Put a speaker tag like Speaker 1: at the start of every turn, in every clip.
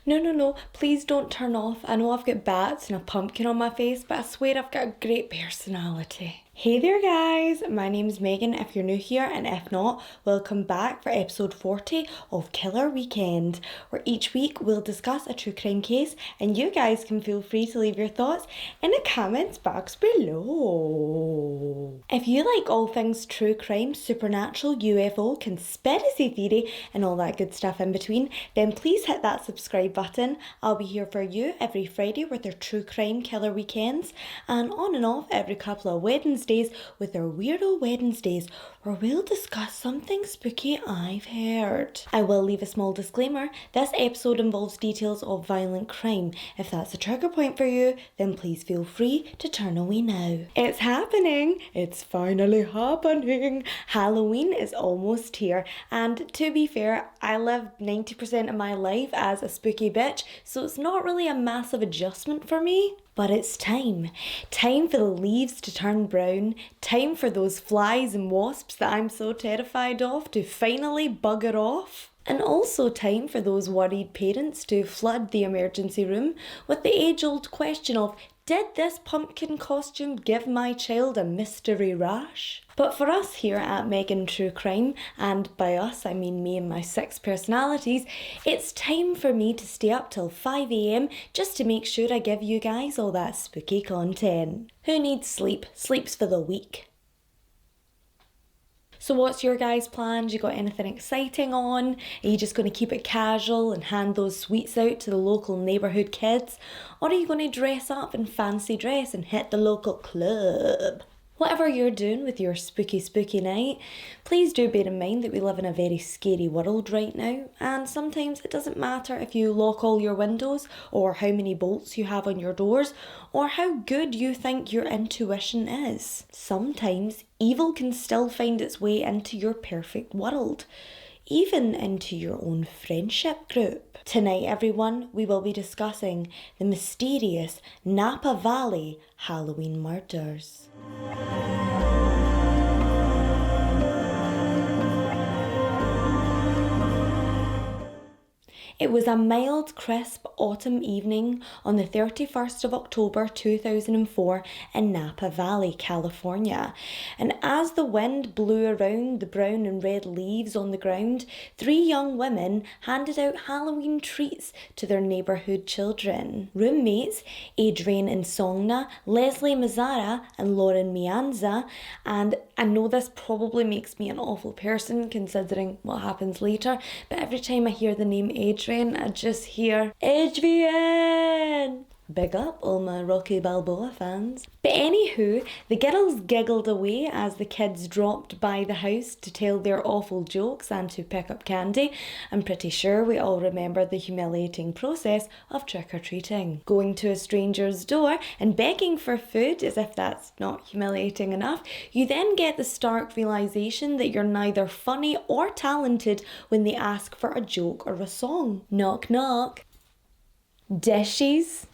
Speaker 1: No, please don't turn off. I know I've got bats and a pumpkin on my face, but I swear I've got a great personality. Hey there guys, my name's Megan if you're new here, and if not, welcome back for episode 40 of Killer Weekend, where each week we'll discuss a true crime case and you guys can feel free to leave your thoughts in the comments box below. If you like all things true crime, supernatural, UFO, conspiracy theory and all that good stuff in between, then please hit that subscribe button. I'll be here for you every Friday with our true crime killer weekends, and on and off every couple of Wednesdays with our Weirdo Wednesdays, where we'll discuss something spooky I've heard. I will leave a small disclaimer. This episode involves details of violent crime. If that's a trigger point for you, then please feel free to turn away now. It's happening! It's finally happening! Halloween is almost here, and to be fair, I live 90% of my life as a spooky bitch, so it's not really a massive adjustment for me. But it's time. Time for the leaves to turn brown. Time for those flies and wasps that I'm so terrified of to finally bugger off. And also time for those worried parents to flood the emergency room with the age-old question of, did this pumpkin costume give my child a mystery rash? But for us here at Megan True Crime, and by us I mean me and my 6 personalities, it's time for me to stay up till 5 AM just to make sure I give you guys all that spooky content. Who needs sleep? Sleep's for the weak. So what's your guys' plans? You got anything exciting on? Are you just going to keep it casual and hand those sweets out to the local neighbourhood kids? Or are you going to dress up in fancy dress and hit the local club? Whatever you're doing with your spooky night, please do bear in mind that we live in a very scary world right now, and sometimes it doesn't matter if you lock all your windows or how many bolts you have on your doors or how good you think your intuition is. Sometimes evil can still find its way into your perfect world, even into your own friendship group. Tonight, everyone, we will be discussing the mysterious Napa Valley Halloween murders. It was a mild, crisp autumn evening on the 31st of October 2004 in Napa Valley, California. And as the wind blew around the brown and red leaves on the ground, 3 young women handed out Halloween treats to their neighbourhood children. Roommates Adrian Insogna, Leslie Mazzara and Lauren Mianza, and I know this probably makes me an awful person considering what happens later, but every time I hear the name Adrian, I just hear Adrian! Big up all my Rocky Balboa fans. But anywho, the girls giggled away as the kids dropped by the house to tell their awful jokes and to pick up candy. I'm pretty sure we all remember the humiliating process of trick-or-treating. Going to a stranger's door and begging for food, as if that's not humiliating enough, you then get the stark realisation that you're neither funny or talented when they ask for a joke or a song. Knock knock. Dishes.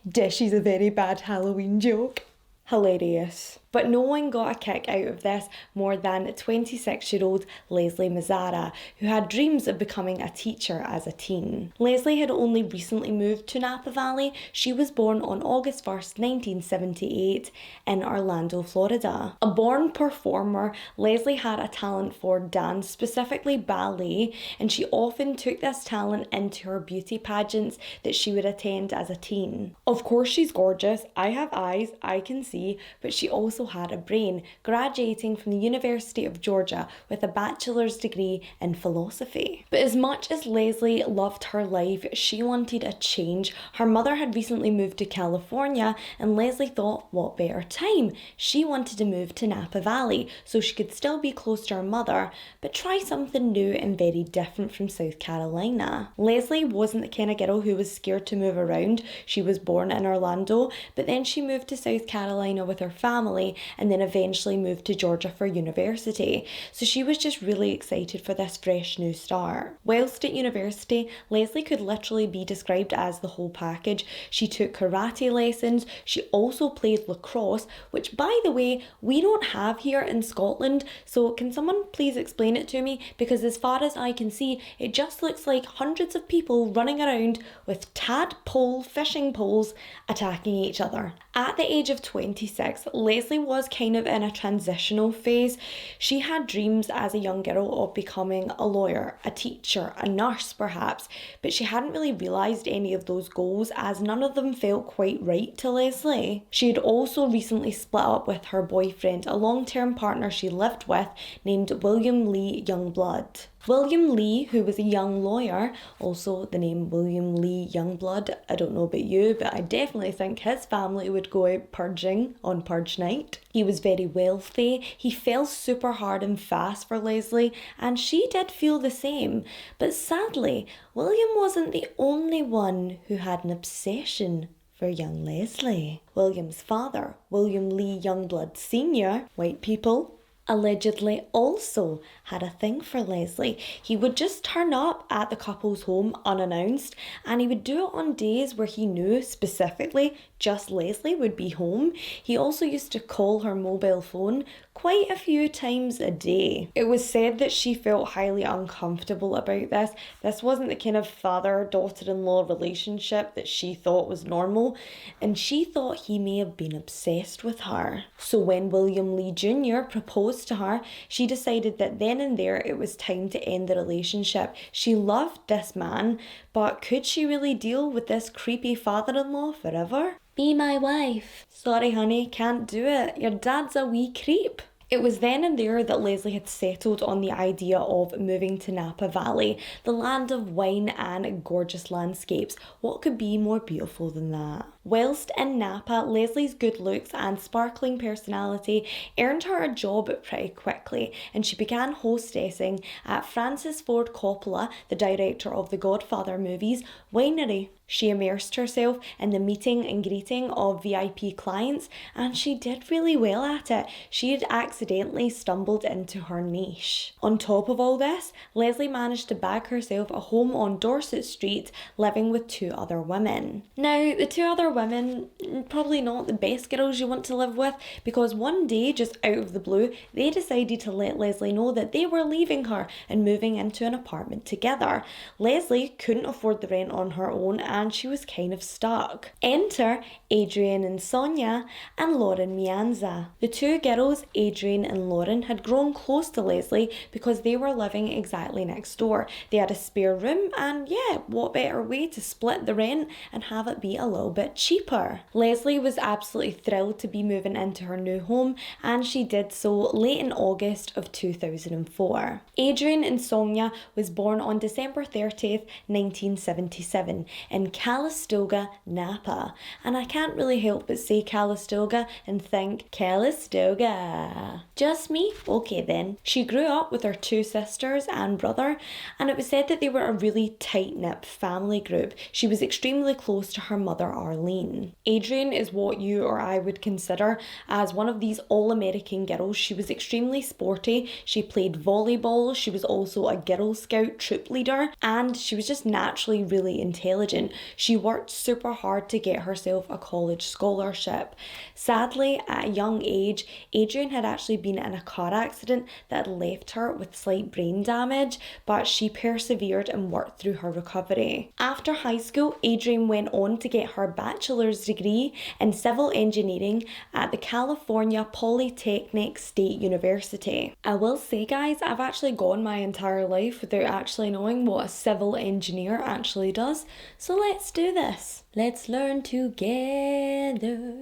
Speaker 1: Dish is a very bad Halloween joke. Hilarious. But no one got a kick out of this more than 26-year-old Leslie Mazzara, who had dreams of becoming a teacher as a teen. Leslie had only recently moved to Napa Valley. She was born on August 1st, 1978 in Orlando, Florida. A born performer, Leslie had a talent for dance, specifically ballet, and she often took this talent into her beauty pageants that she would attend as a teen. Of course she's gorgeous, I have eyes, I can see, but she also had a brain, graduating from the University of Georgia with a bachelor's degree in philosophy. But as much as Leslie loved her life, she wanted a change. Her mother had recently moved to California, and Leslie thought, what better time? She wanted to move to Napa Valley so she could still be close to her mother, but try something new and very different from South Carolina. Leslie wasn't the kind of girl who was scared to move around. She was born in Orlando, but then she moved to South Carolina with her family Valley and then eventually moved to Georgia for university. So she was just really excited for this fresh new start. Whilst at university, Leslie could literally be described as the whole package. She took karate lessons, she also played lacrosse, which by the way, we don't have here in Scotland, so can someone please explain it to me? Because as far as I can see, it just looks like hundreds of people running around with tadpole fishing poles attacking each other. At the age of 26, Leslie was kind of in a transitional phase. She had dreams as a young girl of becoming a lawyer, a teacher, a nurse perhaps, but she hadn't really realised any of those goals as none of them felt quite right to Leslie. She had also recently split up with her boyfriend, a long-term partner she lived with named William Lee Youngblood. William Lee, who was a young lawyer, also the name William Lee Youngblood, I don't know about you, but I definitely think his family would go out purging on purge night. He was very wealthy, he fell super hard and fast for Leslie, and she did feel the same. But sadly, William wasn't the only one who had an obsession for young Leslie. William's father, William Lee Youngblood Sr., white people, allegedly also had a thing for Leslie. He would just turn up at the couple's home unannounced, and he would do it on days where he knew specifically just Leslie would be home. He also used to call her mobile phone quite a few times a day. It was said that she felt highly uncomfortable about this. This wasn't the kind of father-daughter-in-law relationship that she thought was normal, and she thought he may have been obsessed with her. So when William Lee Jr. proposed to her, she decided that then and there it was time to end the relationship. She loved this man, but could she really deal with this creepy father-in-law forever? Be my wife. Sorry honey, can't do it. Your dad's a wee creep. It was then and there that Leslie had settled on the idea of moving to Napa Valley, the land of wine and gorgeous landscapes. What could be more beautiful than that? Whilst in Napa, Leslie's good looks and sparkling personality earned her a job pretty quickly, and she began hostessing at Francis Ford Coppola, the director of the Godfather movies, winery. She immersed herself in the meeting and greeting of VIP clients, and she did really well at it. She had accidentally stumbled into her niche. On top of all this, Leslie managed to bag herself a home on Dorset Street, living with two other women. Now, the two other women, probably not the best girls you want to live with, because one day, just out of the blue, they decided to let Leslie know that they were leaving her and moving into an apartment together. Leslie couldn't afford the rent on her own, and she was kind of stuck. Enter Adrian Insogna and Lauren Mianza. The two girls, Adrian and Lauren, had grown close to Leslie because they were living exactly next door. They had a spare room, and yeah, what better way to split the rent and have it be a little bit cheaper. Leslie was absolutely thrilled to be moving into her new home, and she did so late in August of 2004. Adrian Insogna was born on December 30th, 1977 in Calistoga, Napa. And I can't really help but say Calistoga and think Calistoga. Just me? Okay then. She grew up with her two sisters and brother, and it was said that they were a really tight-knit family group. She was extremely close to her mother Arlene. Adrian is what you or I would consider as one of these all-American girls. She was extremely sporty, she played volleyball, she was also a Girl Scout troop leader, and she was just naturally really intelligent. She worked super hard to get herself a college scholarship. Sadly, at a young age, Adrian had actually been in a car accident that had left her with slight brain damage, but she persevered and worked through her recovery. After high school, Adrian went on to get her bachelor's degree in civil engineering at the California Polytechnic State University. I will say guys, I've actually gone my entire life without actually knowing what a civil engineer actually does, so let's do this. Let's learn together.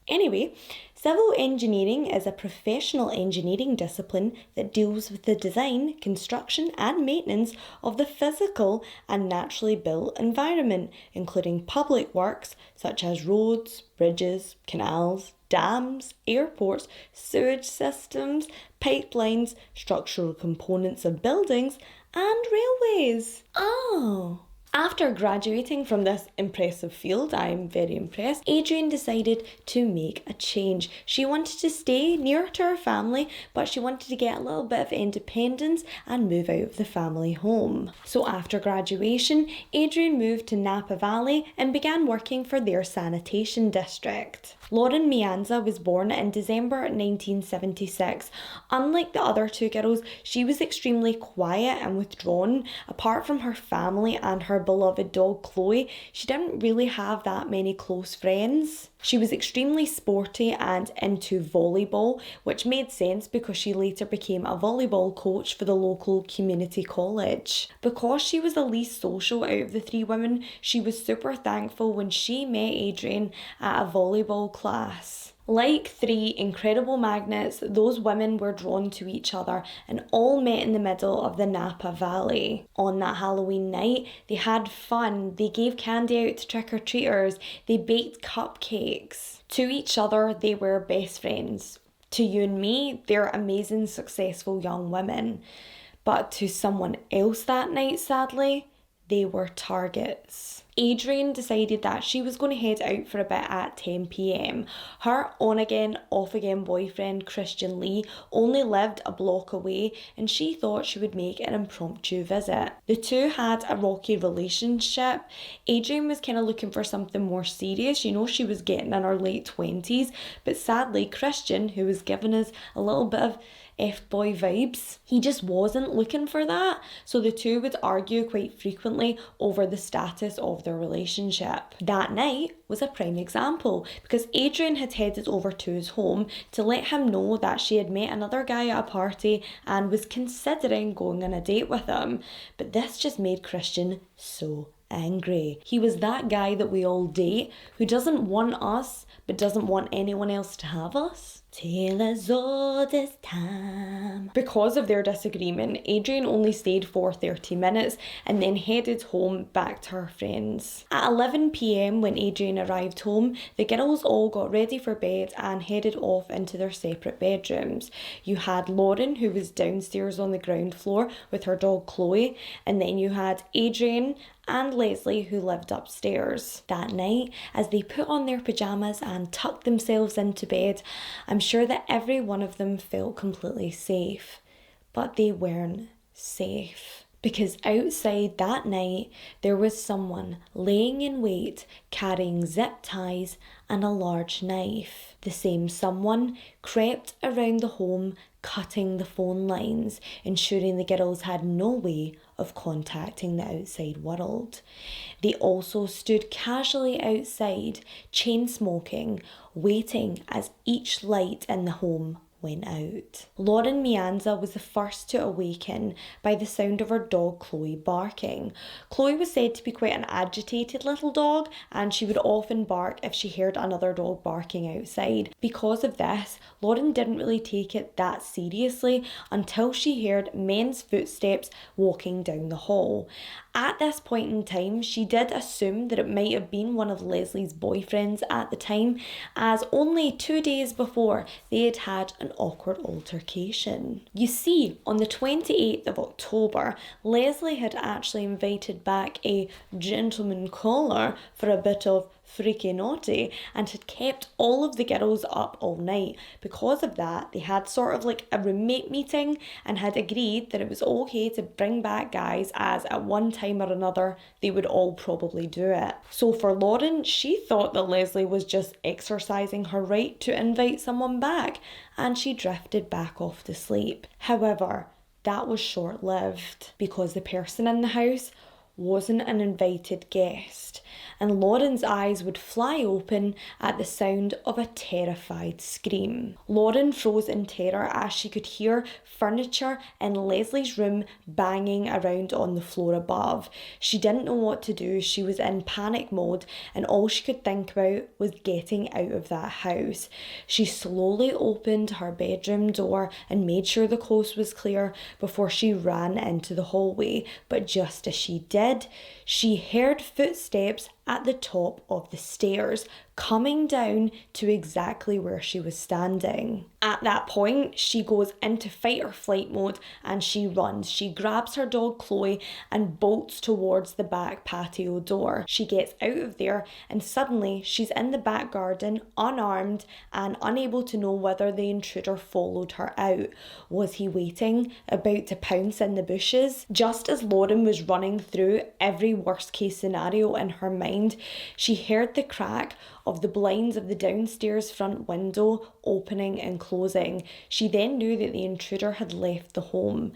Speaker 1: Anyway, civil engineering is a professional engineering discipline that deals with the design, construction and maintenance of the physical and naturally built environment, including public works such as roads, bridges, canals, dams, airports, sewage systems, pipelines, structural components of buildings and railways. Oh, After graduating from this impressive field, I'm very impressed, Adrian decided to make a change. She wanted to stay near to her family, but she wanted to get a little bit of independence and move out of the family home. So after graduation, Adrian moved to Napa Valley and began working for their sanitation district. Lauren Mianza was born in December 1976. Unlike the other two girls, she was extremely quiet and withdrawn. Apart from her family and her beloved dog Chloe, she didn't really have that many close friends. She was extremely sporty and into volleyball, which made sense because she later became a volleyball coach for the local community college. Because she was the least social out of the three women, she was super thankful when she met Adrian at a volleyball class. Like three incredible magnets, those women were drawn to each other and all met in the middle of the Napa Valley. On that Halloween night, they had fun, they gave candy out to trick-or-treaters, they baked cupcakes. To each other, they were best friends. To you and me, they're amazing, successful young women. But to someone else that night, sadly, they were targets. Adrian decided that she was going to head out for a bit at 10 p.m. Her on-again, off-again boyfriend, Christian Lee, only lived a block away and she thought she would make an impromptu visit. The two had a rocky relationship. Adrian was kind of looking for something more serious. You know, she was getting in her late 20s, but sadly, Christian, who was giving us a little bit of F-boy vibes, he just wasn't looking for that. So the two would argue quite frequently over the status of their relationship. That night was a prime example because Adrian had headed over to his home to let him know that she had met another guy at a party and was considering going on a date with him. But this just made Christian so angry. He was that guy that we all date who doesn't want us but doesn't want anyone else to have us. Till as old as time. Because of their disagreement, Adrian only stayed for 30 minutes and then headed home back to her friends. At 11 p.m. when Adrian arrived home, the girls all got ready for bed and headed off into their separate bedrooms. You had Lauren, who was downstairs on the ground floor with her dog Chloe, and then you had Adrian and Leslie, who lived upstairs. That night, as they put on their pyjamas and tucked themselves into bed, I'm sure that every one of them felt completely safe. But they weren't safe. Because outside that night, there was someone laying in wait, carrying zip ties and a large knife. The same someone crept around the home, cutting the phone lines, ensuring the girls had no way of contacting the outside world. They also stood casually outside, chain smoking, waiting as each light in the home went out. Lauren Mianza was the first to awaken by the sound of her dog Chloe barking. Chloe was said to be quite an agitated little dog and she would often bark if she heard another dog barking outside. Because of this, Lauren didn't really take it that seriously until she heard men's footsteps walking down the hall. At this point in time, she did assume that it might have been one of Leslie's boyfriends at the time, as only 2 days before they had had an awkward altercation. You see, on the 28th of October, Leslie had actually invited back a gentleman caller for a bit of freaky naughty and had kept all of the girls up all night. Because of that, they had sort of like a roommate meeting and had agreed that it was okay to bring back guys, as at one time or another they would all probably do it. So for Lauren, she thought that Leslie was just exercising her right to invite someone back and she drifted back off to sleep. However, that was short-lived because the person in the house wasn't an invited guest, and Lauren's eyes would fly open at the sound of a terrified scream. Lauren froze in terror as she could hear furniture in Leslie's room banging around on the floor above. She didn't know what to do. She was in panic mode and all she could think about was getting out of that house. She slowly opened her bedroom door and made sure the coast was clear before she ran into the hallway, but just as she did, Instead, she heard footsteps at the top of the stairs, coming down to exactly where she was standing. At that point, she goes into fight or flight mode and she runs. She grabs her dog Chloe and bolts towards the back patio door. She gets out of there and suddenly she's in the back garden, unarmed and unable to know whether the intruder followed her out. Was he waiting, about to pounce in the bushes? Just as Lauren was running through every worst case scenario in her mind, she heard the crack of the blinds of the downstairs front window opening and closing. She then knew that the intruder had left the home.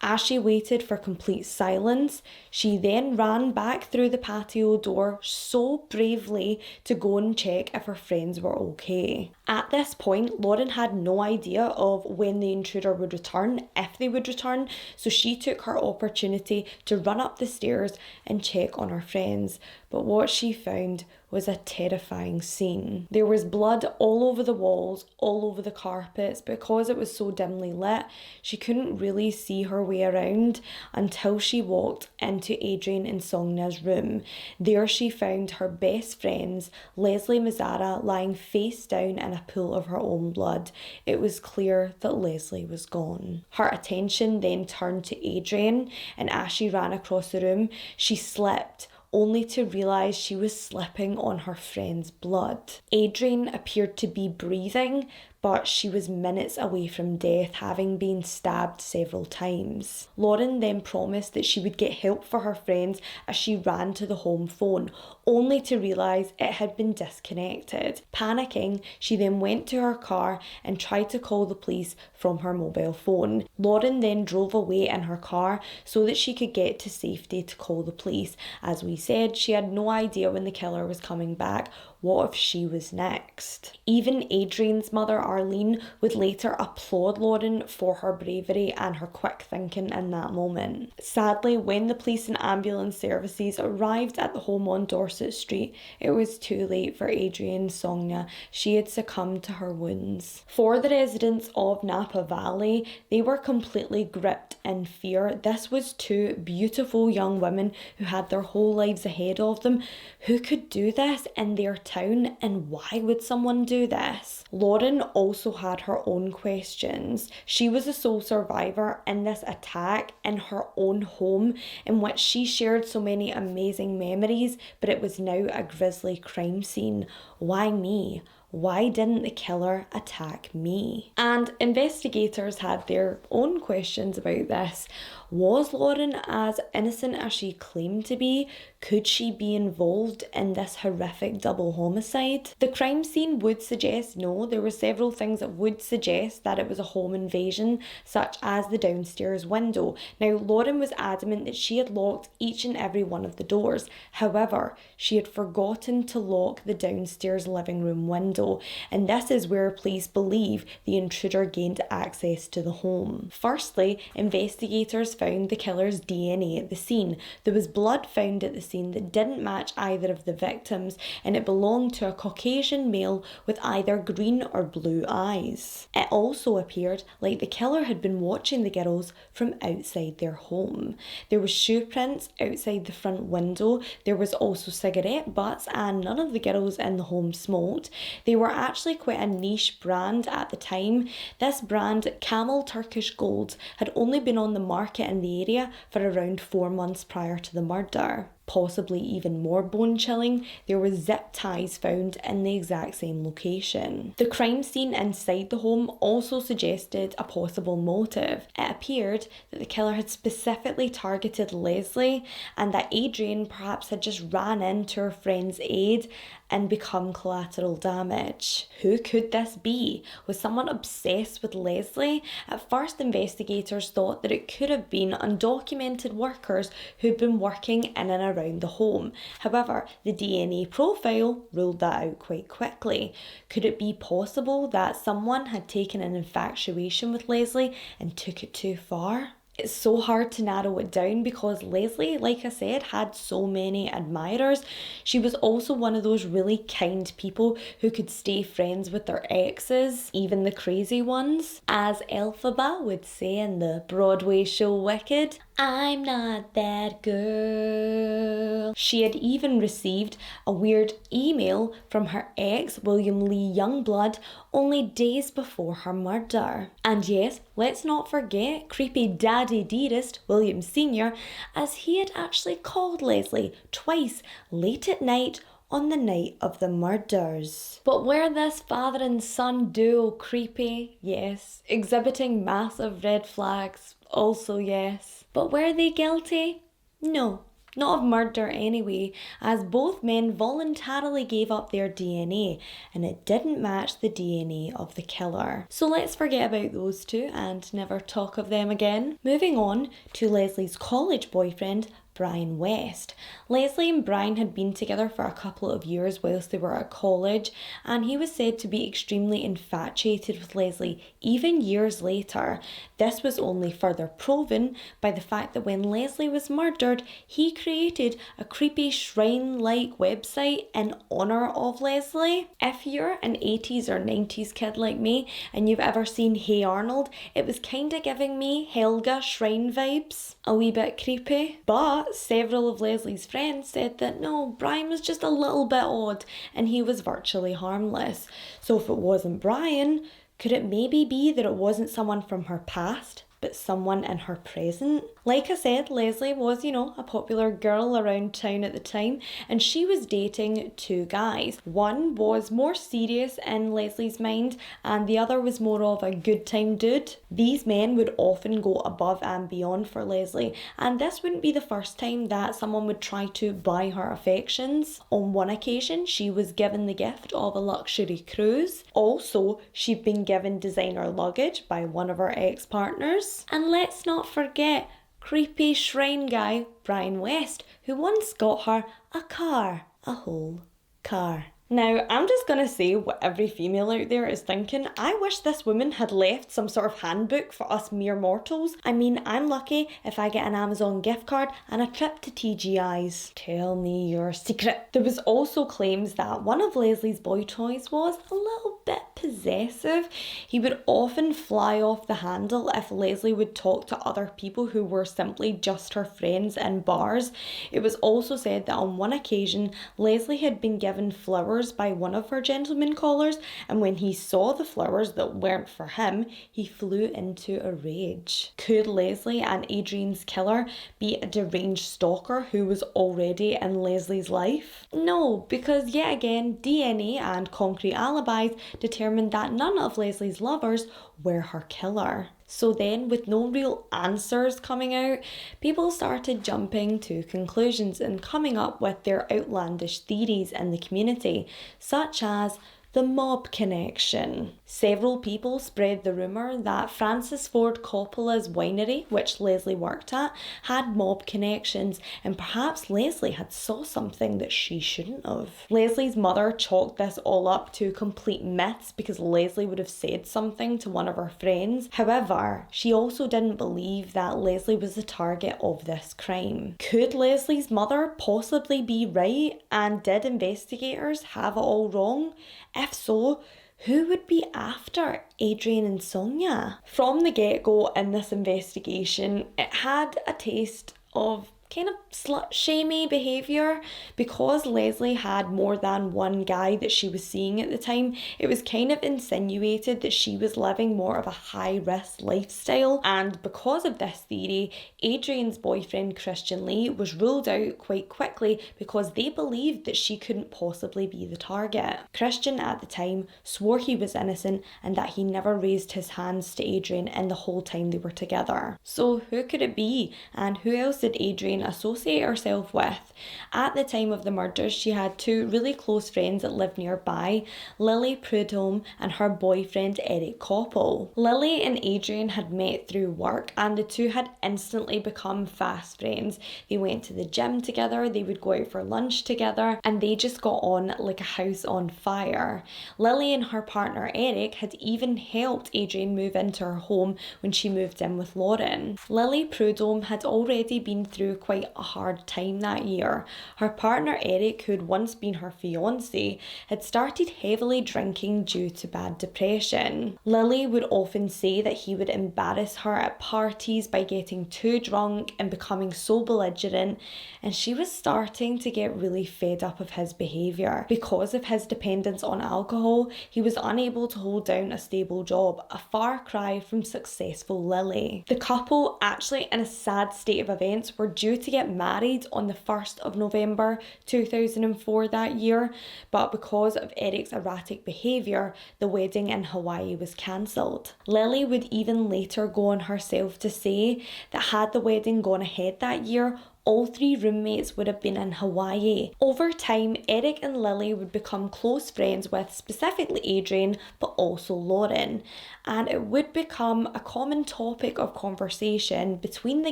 Speaker 1: As she waited for complete silence, she then ran back through the patio door so bravely to go and check if her friends were okay. At this point, Lauren had no idea of when the intruder would return, if they would return, so she took her opportunity to run up the stairs and check on her friends. But what she found was a terrifying scene. There was blood all over the walls, all over the carpets. Because it was so dimly lit, she couldn't really see her way around until she walked into Adrian Insogna's room. There she found her best friends, Leslie Mazzara, lying face down in a pool of her own blood. It was clear that Leslie was gone. Her attention then turned to Adrian, and as she ran across the room, she slipped, only to realise she was slipping on her friend's blood. Adrian appeared to be breathing, but she was minutes away from death, having been stabbed several times. Lauren then promised that she would get help for her friends as she ran to the home phone, only to realise it had been disconnected. Panicking, she then went to her car and tried to call the police from her mobile phone. Lauren then drove away in her car so that she could get to safety to call the police. As we said, she had no idea when the killer was coming back. What if she was next? Even Adrian's mother, Arlene, would later applaud Lauren for her bravery and her quick thinking in that moment. Sadly, when the police and ambulance services arrived at the home on Dorset Street, it was too late for Adrian Insogna. She had succumbed to her wounds. For the residents of Napa Valley, they were completely gripped in fear. This was two beautiful young women who had their whole lives ahead of them. Who could do this in their town, and why would someone do this? Lauren also had her own questions. She was a sole survivor in this attack in her own home, in which she shared so many amazing memories, but it was now a grisly crime scene. Why me? Why didn't the killer attack me? And investigators had their own questions about this. Was Lauren as innocent as she claimed to be? Could she be involved in this horrific double homicide? The crime scene would suggest no. There were several things that would suggest that it was a home invasion, such as the downstairs window. Now, Lauren was adamant that she had locked each and every one of the doors. However, she had forgotten to lock the downstairs living room window, and this is where police believe the intruder gained access to the home. Firstly, investigators found the killer's DNA at the scene. There was blood found at the scene that didn't match either of the victims, and it belonged to a Caucasian male with either green or blue eyes. It also appeared like the killer had been watching the girls from outside their home. There was shoe prints outside the front window. There was also cigarette butts, and none of the girls in the home smoked. They were actually quite a niche brand at the time. This brand, Camel Turkish Golds, had only been on the market in the area for around 4 months prior to the murder. Possibly even more bone-chilling, there were zip ties found in the exact same location. The crime scene inside the home also suggested a possible motive. It appeared that the killer had specifically targeted Leslie, and that Adrian perhaps had just ran in to her friend's aid and become collateral damage. Who could this be? Was someone obsessed with Leslie? At first, investigators thought that it could have been undocumented workers who'd been working in and around the home. However, the DNA profile ruled that out quite quickly. Could it be possible that someone had taken an infatuation with Leslie and took it too far? It's so hard to narrow it down because Leslie, like I said, had so many admirers. She was also one of those really kind people who could stay friends with their exes, even the crazy ones. As Elphaba would say in the Broadway show Wicked, I'm not that girl. She had even received a weird email from her ex, William Lee Youngblood, only days before her murder. And yes, let's not forget creepy daddy dearest William Sr., as he had actually called Leslie twice late at night on the night of the murders. But were this father and son duo creepy? Yes. Exhibiting massive red flags? Also yes. But were they guilty? No. Not of murder anyway, as both men voluntarily gave up their DNA and it didn't match the DNA of the killer. So let's forget about those two and never talk of them again. Moving on to Leslie's college boyfriend, Brian West. Leslie and Brian had been together for a couple of years whilst they were at college, and he was said to be extremely infatuated with Leslie even years later. This was only further proven by the fact that when Leslie was murdered, he created a creepy shrine-like website in honour of Leslie. If you're an 80s or 90s kid like me and you've ever seen Hey Arnold, it was kinda giving me Helga Shrine vibes. A wee bit creepy. But several of Leslie's friends said that no, Brian was just a little bit odd and he was virtually harmless. So if it wasn't Brian, could it maybe be that it wasn't someone from her past, but someone in her present? Like I said, Leslie was, a popular girl around town at the time, and she was dating two guys. One was more serious in Leslie's mind, and the other was more of a good time dude. These men would often go above and beyond for Leslie, and this wouldn't be the first time that someone would try to buy her affections. On one occasion, she was given the gift of a luxury cruise. Also, she'd been given designer luggage by one of her ex-partners. And let's not forget creepy shrine guy Brian West, who once got her a car. A whole car. Now, I'm just going to say what every female out there is thinking. I wish this woman had left some sort of handbook for us mere mortals. I mean, I'm lucky if I get an Amazon gift card and a trip to TGI's. Tell me your secret. There was also claims that one of Leslie's boy toys was a little bit possessive. He would often fly off the handle if Leslie would talk to other people who were simply just her friends in bars. It was also said that on one occasion, Leslie had been given flowers by one of her gentleman callers, and when he saw the flowers that weren't for him, he flew into a rage. Could Leslie and Adrian's killer be a deranged stalker who was already in Leslie's life? No, because yet again, DNA and concrete alibis determined that none of Leslie's lovers were her killer. So then, with no real answers coming out, people started jumping to conclusions and coming up with their outlandish theories in the community, such as the mob connection. Several people spread the rumour that Francis Ford Coppola's winery, which Leslie worked at, had mob connections, and perhaps Leslie had saw something that she shouldn't have. Leslie's mother chalked this all up to complete myths because Leslie would have said something to one of her friends. However, she also didn't believe that Leslie was the target of this crime. Could Leslie's mother possibly be right, and did investigators have it all wrong? If so, who would be after Adrian and Insogna? From the get-go in this investigation, it had a taste of kind of slut-shamey behaviour. Because Leslie had more than one guy that she was seeing at the time, it was kind of insinuated that she was living more of a high-risk lifestyle, and because of this theory, Adrian's boyfriend Christian Lee was ruled out quite quickly because they believed that she couldn't possibly be the target. Christian at the time swore he was innocent and that he never raised his hands to Adrian in the whole time they were together. So who could it be, and who else did Adrian Adrian associate herself with. At the time of the murders, she had two really close friends that lived nearby, Lily Prudhomme and her boyfriend Eric Koppel. Lily and Adrian had met through work, and the two had instantly become fast friends. They went to the gym together, they would go out for lunch together, and they just got on like a house on fire. Lily and her partner Eric had even helped Adrian move into her home when she moved in with Lauren. Lily Prudhomme had already been through quite a hard time that year. Her partner Eric, who had once been her fiance, had started heavily drinking due to bad depression. Lily would often say that he would embarrass her at parties by getting too drunk and becoming so belligerent, and she was starting to get really fed up of his behaviour. Because of his dependence on alcohol, he was unable to hold down a stable job, a far cry from successful Lily. The couple, actually in a sad state of events, were due to get married on the 1st of November 2004 that year, but because of Eric's erratic behaviour, the wedding in Hawaii was cancelled. Lily would even later go on herself to say that had the wedding gone ahead that year, all three roommates would have been in Hawaii. Over time, Eric and Lily would become close friends with specifically Adrian, but also Lauren. And it would become a common topic of conversation between the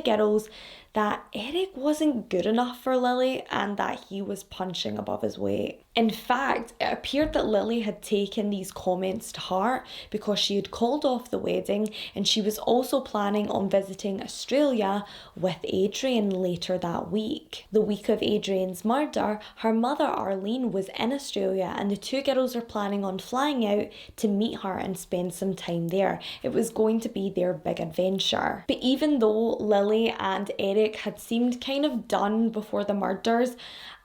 Speaker 1: girls that Eric wasn't good enough for Lily and that he was punching above his weight. In fact, it appeared that Lily had taken these comments to heart because she had called off the wedding, and she was also planning on visiting Australia with Adrian later that week. The week of Adrian's murder, her mother Arlene was in Australia, and the two girls were planning on flying out to meet her and spend some time there. It was going to be their big adventure. But even though Lily and Eric had seemed kind of done before the murders,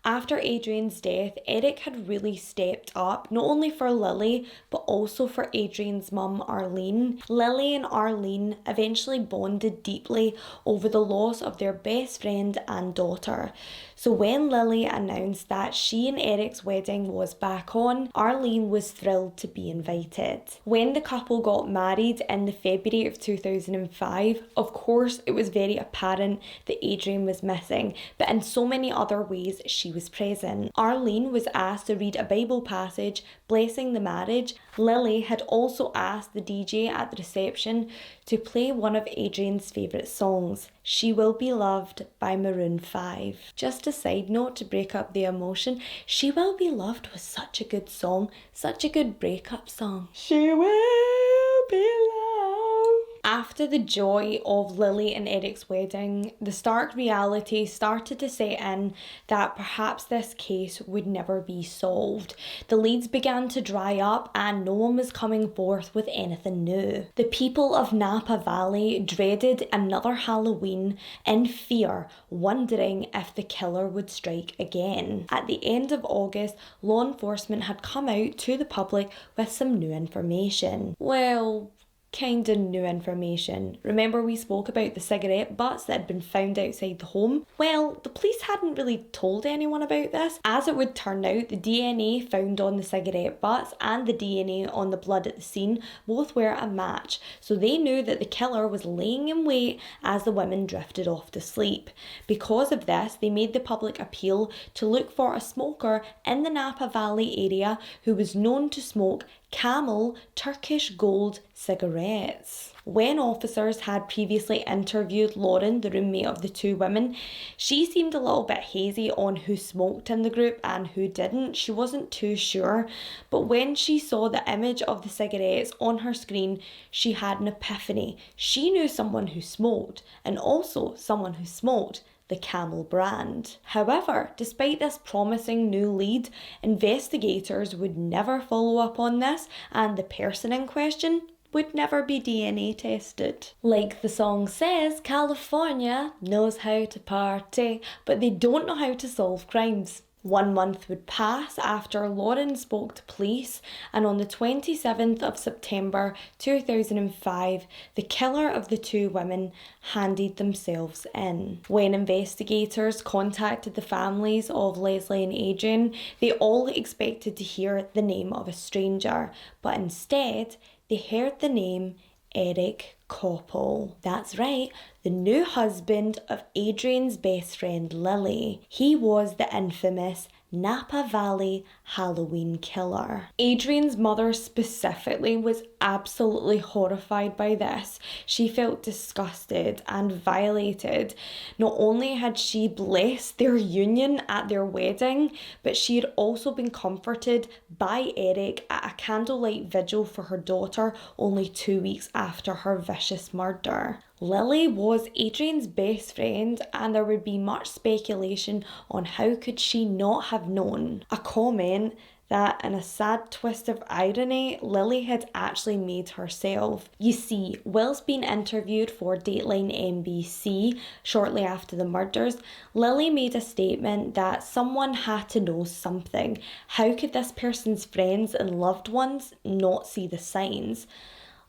Speaker 1: after Adrian's death, Eric had really stepped up, not only for Lily, but also for Adrian's mum, Arlene. Lily and Arlene eventually bonded deeply over the loss of their best friend and daughter. So when Lily announced that she and Eric's wedding was back on, Arlene was thrilled to be invited. When the couple got married in the February of 2005, of course, it was very apparent that Adrian was missing, but in so many other ways, she was present. Arlene was asked to read a Bible passage blessing the marriage. Lily had also asked the DJ at the reception to play one of Adrian's favourite songs, She Will Be Loved by Maroon 5. Just a side note to break up the emotion, She Will Be Loved was such a good song, such a good breakup song. She will be loved. After the joy of Lily and Eric's wedding, the stark reality started to set in that perhaps this case would never be solved. The leads began to dry up and no one was coming forth with anything new. The people of Napa Valley dreaded another Halloween in fear, wondering if the killer would strike again. At the end of August, law enforcement had come out to the public with some new information. Well, kind of new information. Remember we spoke about the cigarette butts that had been found outside the home? Well, the police hadn't really told anyone about this. As it would turn out, the DNA found on the cigarette butts and the DNA on the blood at the scene both were a match, so they knew that the killer was laying in wait as the women drifted off to sleep. Because of this, they made the public appeal to look for a smoker in the Napa Valley area who was known to smoke Camel Turkish Gold cigarettes. When officers had previously interviewed Lauren, the roommate of the two women, she seemed a little bit hazy on who smoked in the group and who didn't. She wasn't too sure, but when she saw the image of the cigarettes on her screen, she had an epiphany. She knew someone who smoked, and also someone who smoked the Camel brand. However, despite this promising new lead, investigators would never follow up on this, and the person in question would never be DNA tested. Like the song says, California knows how to party, but they don't know how to solve crimes. 1 month would pass after Lauren spoke to police, and on the 27th of September 2005, the killer of the two women handed themselves in. When investigators contacted the families of Leslie and Adrian, they all expected to hear the name of a stranger, but instead, they heard the name Eric Koppel. That's right, the new husband of Adrian's best friend Lily. He was the infamous Napa Valley Halloween killer. Adrian's mother specifically was absolutely horrified by this. She felt disgusted and violated. Not only had she blessed their union at their wedding, but she had also been comforted by Eric at a candlelight vigil for her daughter only 2 weeks after her vicious murder. Lily was Adrian's best friend, and there would be much speculation on how could she not have known. A comment that, in a sad twist of irony, Lily had actually made herself. You see, whilst being interviewed for Dateline NBC shortly after the murders, Lily made a statement that someone had to know something. How could this person's friends and loved ones not see the signs?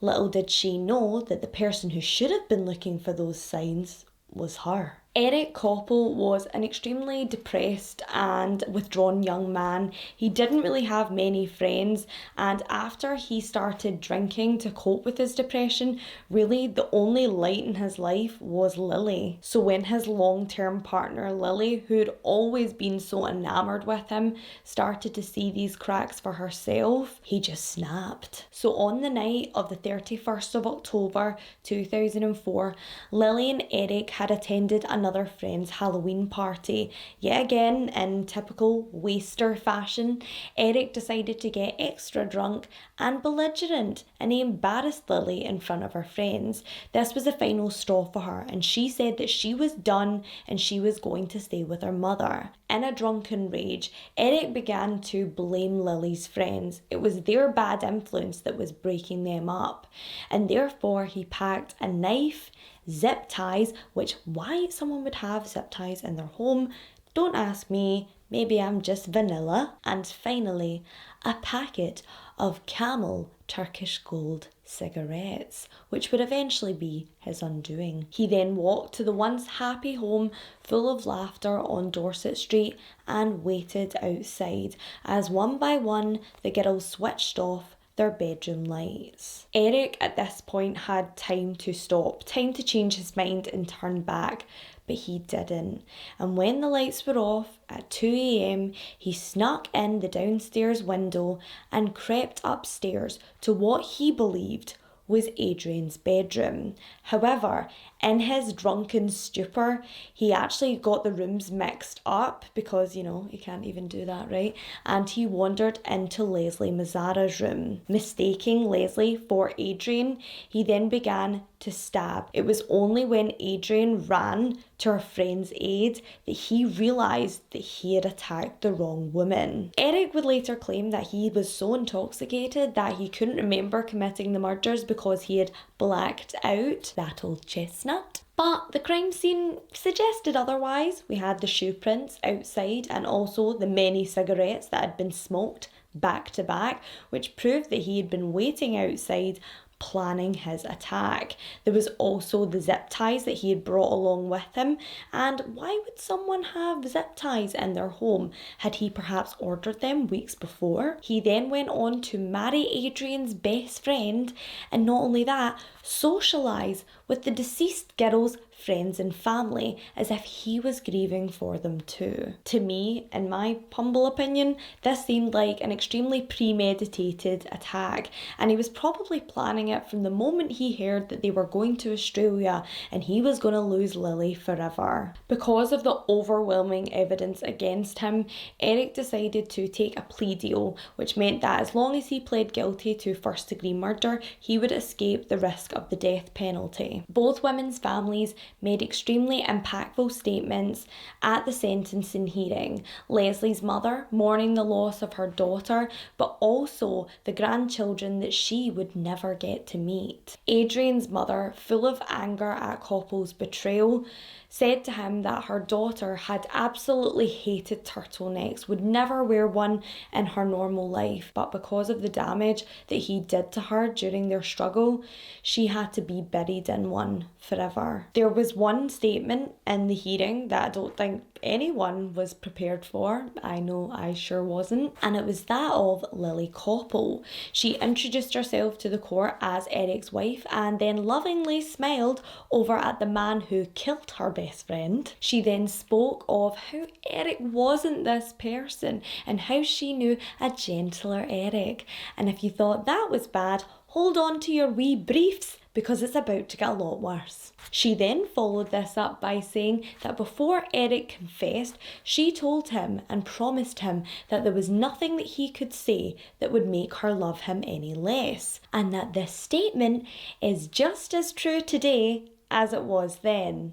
Speaker 1: Little did she know that the person who should have been looking for those signs was her. Eric Koppel was an extremely depressed and withdrawn young man. He didn't really have many friends, and after he started drinking to cope with his depression, really the only light in his life was Lily. So when his long-term partner Lily, who had always been so enamored with him, started to see these cracks for herself, he just snapped. So on the night of the 31st of October 2004, Lily and Eric had attended another friend's Halloween party. Yet again, in typical waster fashion, Eric decided to get extra drunk and belligerent, and he embarrassed Lily in front of her friends. This was the final straw for her, and she said that she was done and she was going to stay with her mother. In a drunken rage, Eric began to blame Lily's friends. It was their bad influence that was breaking them up, and therefore he packed a knife, zip ties, which why someone would have zip ties in their home, don't ask me, maybe I'm just vanilla, and finally a packet of Camel Turkish Gold cigarettes, which would eventually be his undoing. He then walked to the once happy home full of laughter on Dorset Street and waited outside as one by one the girls switched off their bedroom lights. Eric at this point had time to stop, time to change his mind and turn back, but he didn't. And when the lights were off at 2 a.m, he snuck in the downstairs window and crept upstairs to what he believed was Adrian's bedroom. However, in his drunken stupor, he actually got the rooms mixed up because, you can't even do that, right? And he wandered into Leslie Mazzara's room. Mistaking Leslie for Adrian, he then began to stab. It was only when Adrian ran to her friend's aid that he realised that he had attacked the wrong woman. Eric would later claim that he was so intoxicated that he couldn't remember committing the murders because he had blacked out. That old chestnut. But the crime scene suggested otherwise. We had the shoe prints outside and also the many cigarettes that had been smoked back to back, which proved that he had been waiting outside planning his attack. There was also the zip ties that he had brought along with him, and why would someone have zip ties in their home? Had he perhaps ordered them weeks before? He then went on to marry Adrian's best friend, and not only that, socialise with the deceased girl's friends and family as if he was grieving for them too. To me, in my humble opinion, this seemed like an extremely premeditated attack, and he was probably planning it from the moment he heard that they were going to Australia and he was going to lose Lily forever. Because of the overwhelming evidence against him, Eric decided to take a plea deal, which meant that as long as he pled guilty to first-degree murder, he would escape the risk of the death penalty. Both women's families made extremely impactful statements at the sentencing hearing. Leslie's mother mourning the loss of her daughter, but also the grandchildren that she would never get to meet. Adrian's mother, full of anger at Koppel's betrayal, said to him that her daughter had absolutely hated turtlenecks, would never wear one in her normal life, but because of the damage that he did to her during their struggle, she had to be buried in one forever. There was one statement in the hearing that I don't think anyone was prepared for. I know I sure wasn't. And it was that of Lily Koppel. She introduced herself to the court as Eric's wife and then lovingly smiled over at the man who killed her best friend. She then spoke of how Eric wasn't this person and how she knew a gentler Eric. And if you thought that was bad, hold on to your wee briefs because it's about to get a lot worse. She then followed this up by saying that before Eric confessed, she told him and promised him that there was nothing that he could say that would make her love him any less, and that this statement is just as true today as it was then.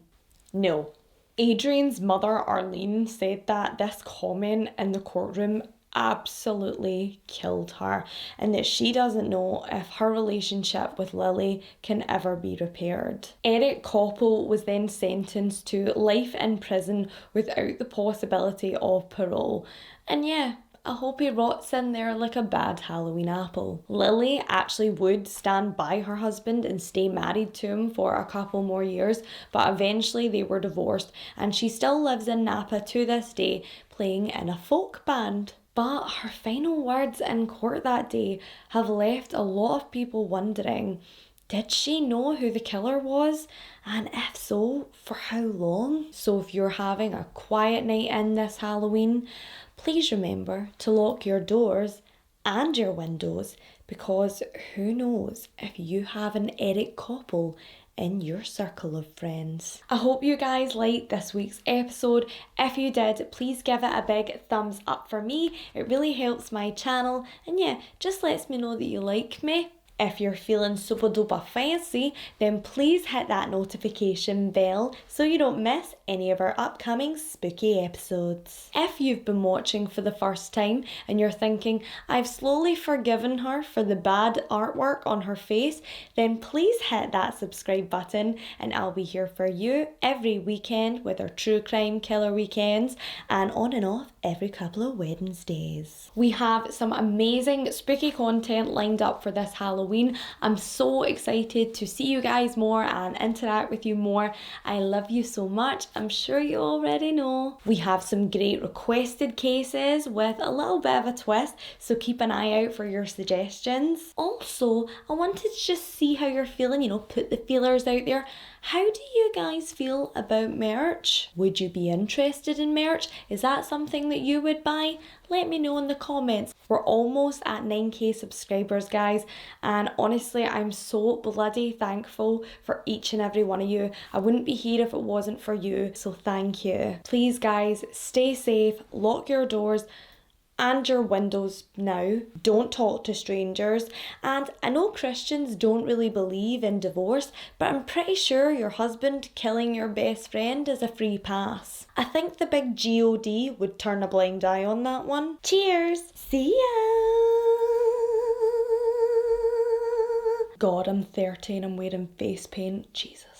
Speaker 1: No. Adrian's mother, Arlene, said that this comment in the courtroom absolutely killed her and that she doesn't know if her relationship with Lily can ever be repaired. Eric Koppel was then sentenced to life in prison without the possibility of parole. And yeah, I hope he rots in there like a bad Halloween apple. Lily actually would stand by her husband and stay married to him for a couple more years, but eventually they were divorced and she still lives in Napa to this day, playing in a folk band. But her final words in court that day have left a lot of people wondering, did she know who the killer was? And if so, for how long? So if you're having a quiet night in this Halloween, please remember to lock your doors and your windows, because who knows if you have an Eric Koppel in your circle of friends. I hope you guys liked this week's episode. If you did, please give it a big thumbs up for me. It really helps my channel and yeah, just lets me know that you like me. If you're feeling super duper fancy, then please hit that notification bell so you don't miss any of our upcoming spooky episodes. If you've been watching for the first time and you're thinking, I've slowly forgiven her for the bad artwork on her face, then please hit that subscribe button and I'll be here for you every weekend with our True Crime Killer Weekends and on and off every couple of Wednesdays. We have some amazing spooky content lined up for this Halloween. I'm so excited to see you guys more and interact with you more. I love you so much. I'm sure you already know. We have some great requested cases with a little bit of a twist, so keep an eye out for your suggestions. Also, I wanted to just see how you're feeling, put the feelers out there. How do you guys feel about merch? Would you be interested in merch? Is that something that you would buy? Let me know in the comments. We're almost at 9k subscribers, guys, and honestly I'm so bloody thankful for each and every one of you. I wouldn't be here if it wasn't for you, so thank you. Please guys, stay safe, lock your doors and your windows now. Don't talk to strangers. And I know Christians don't really believe in divorce, but I'm pretty sure your husband killing your best friend is a free pass. I think the big God would turn a blind eye on that one. Cheers! See ya! God, I'm 30 and I'm wearing face paint. Jesus.